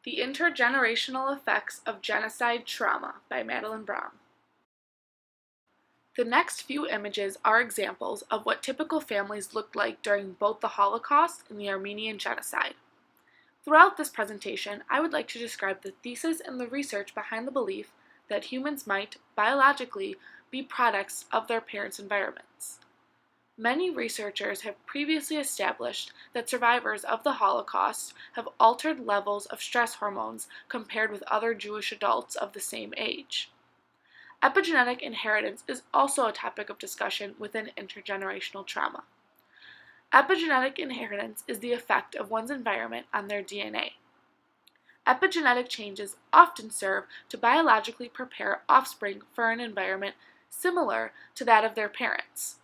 The Intergenerational Effects of Genocide Trauma by Madeline Brown. The next few images are examples of what typical families looked like during both the Holocaust and the Armenian Genocide. Throughout this presentation, I would like to describe the thesis and the research behind the belief that humans might, biologically, be products of their parents' environments. Many researchers have previously established that survivors of the Holocaust have altered levels of stress hormones compared with other Jewish adults of the same age. Epigenetic inheritance is also a topic of discussion within intergenerational trauma. Epigenetic inheritance is the effect of one's environment on their DNA. Epigenetic changes often serve to biologically prepare offspring for an environment similar to that of their parents.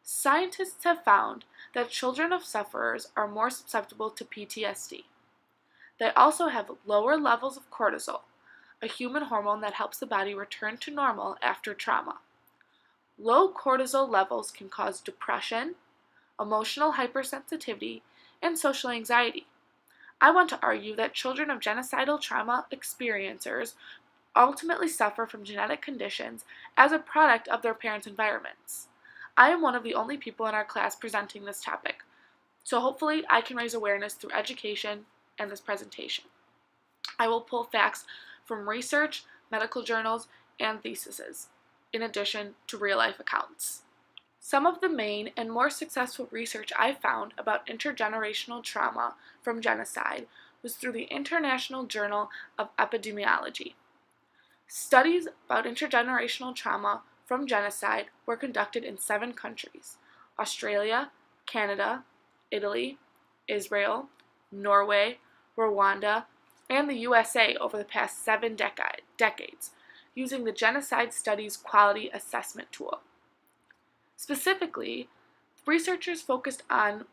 Scientists have found that children of sufferers are more susceptible to PTSD. They also have lower levels of cortisol, a human hormone that helps the body return to normal after trauma. Low cortisol levels can cause depression, emotional hypersensitivity, and social anxiety. I want to argue that children of genocidal trauma experiencers ultimately suffer from genetic conditions as a product of their parents' environments. I am one of the only people in our class presenting this topic, so hopefully I can raise awareness through education and this presentation. I will pull facts from research, medical journals, and theses, in addition to real-life accounts. Some of the main and more successful research I found about intergenerational trauma from genocide was through the International Journal of Epidemiology. Studies about intergenerational trauma from genocide were conducted in 7 countries: Australia, Canada, Italy, Israel, Norway, Rwanda, and the USA over the past 7 decades, using the Genocide Studies Quality Assessment Tool. Specifically, researchers focused on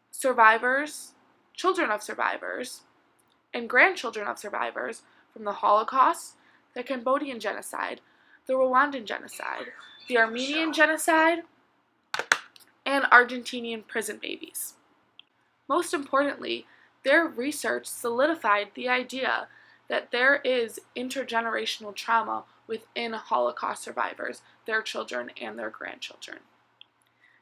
survivors, children of survivors, and grandchildren of survivors from the Holocaust, the Cambodian Genocide, the Rwandan Genocide, the Armenian Genocide, and Argentinian prison babies. Most importantly, their research solidified the idea that there is intergenerational trauma within Holocaust survivors, their children, and their grandchildren.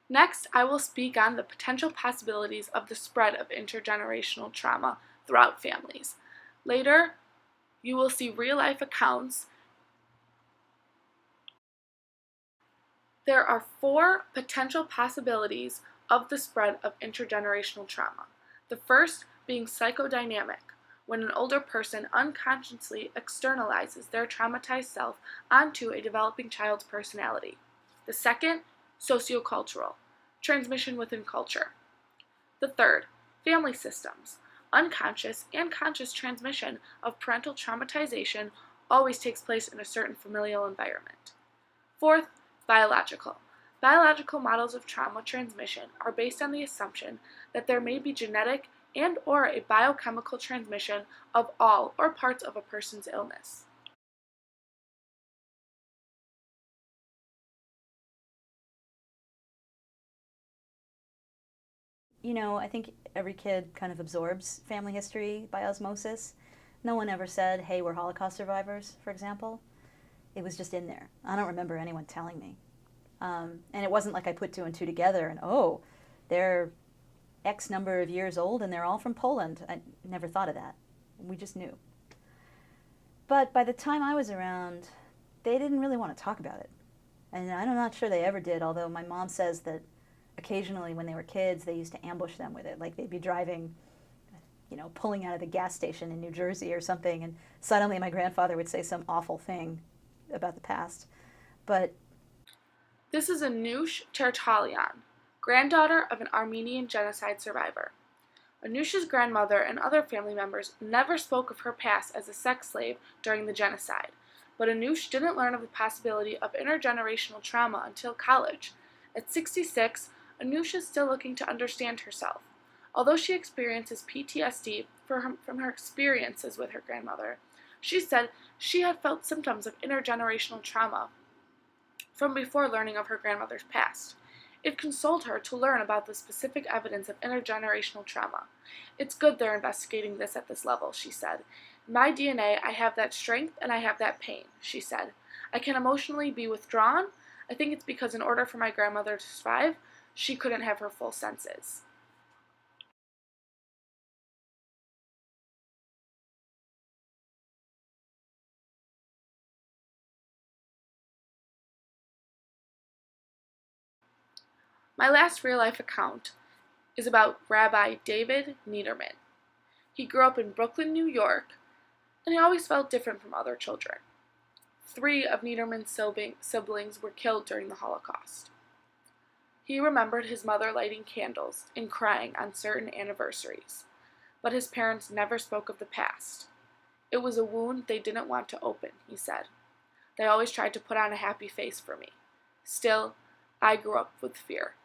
Next, I will speak on the potential possibilities of the spread of intergenerational trauma throughout families. Later, you will see real-life accounts. There are 4 potential possibilities of the spread of intergenerational trauma. The first being psychodynamic, when an older person unconsciously externalizes their traumatized self onto a developing child's personality. The second, sociocultural, transmission within culture. The third, family systems, unconscious and conscious transmission of parental traumatization always takes place in a certain familial environment. Fourth, biological. Biological models of trauma transmission are based on the assumption that there may be genetic and/or a biochemical transmission of all or parts of a person's illness. I think every kid kind of absorbs family history by osmosis. No one ever said, hey, we're Holocaust survivors, for example. It was just in there. I don't remember anyone telling me. And it wasn't like I put 2 and 2 together and, oh, they're X number of years old and they're all from Poland. I never thought of that. We just knew. But by the time I was around, they didn't really want to talk about it. And I'm not sure they ever did, although my mom says that occasionally when they were kids, they used to ambush them with it. Like they'd be driving, pulling out of the gas station in New Jersey or something, and suddenly my grandfather would say some awful thing about the past. But this is Anoush Tertalian, granddaughter of an Armenian genocide survivor. Anoush's grandmother and other family members never spoke of her past as a sex slave during the genocide, but Anoush didn't learn of the possibility of intergenerational trauma until college. At 66, Anoush is still looking to understand herself. Although she experiences PTSD from her experiences with her grandmother, she said she had felt symptoms of intergenerational trauma from before learning of her grandmother's past. It consoled her to learn about the specific evidence of intergenerational trauma. It's good they're investigating this at this level, she said. In my DNA, I have that strength and I have that pain, she said. I can emotionally be withdrawn. I think it's because in order for my grandmother to survive, she couldn't have her full senses. My last real-life account is about Rabbi David Niederman. He grew up in Brooklyn, New York, and he always felt different from other children. 3 of Niederman's siblings were killed during the Holocaust. He remembered his mother lighting candles and crying on certain anniversaries, but his parents never spoke of the past. It was a wound they didn't want to open, he said. They always tried to put on a happy face for me. Still, I grew up with fear.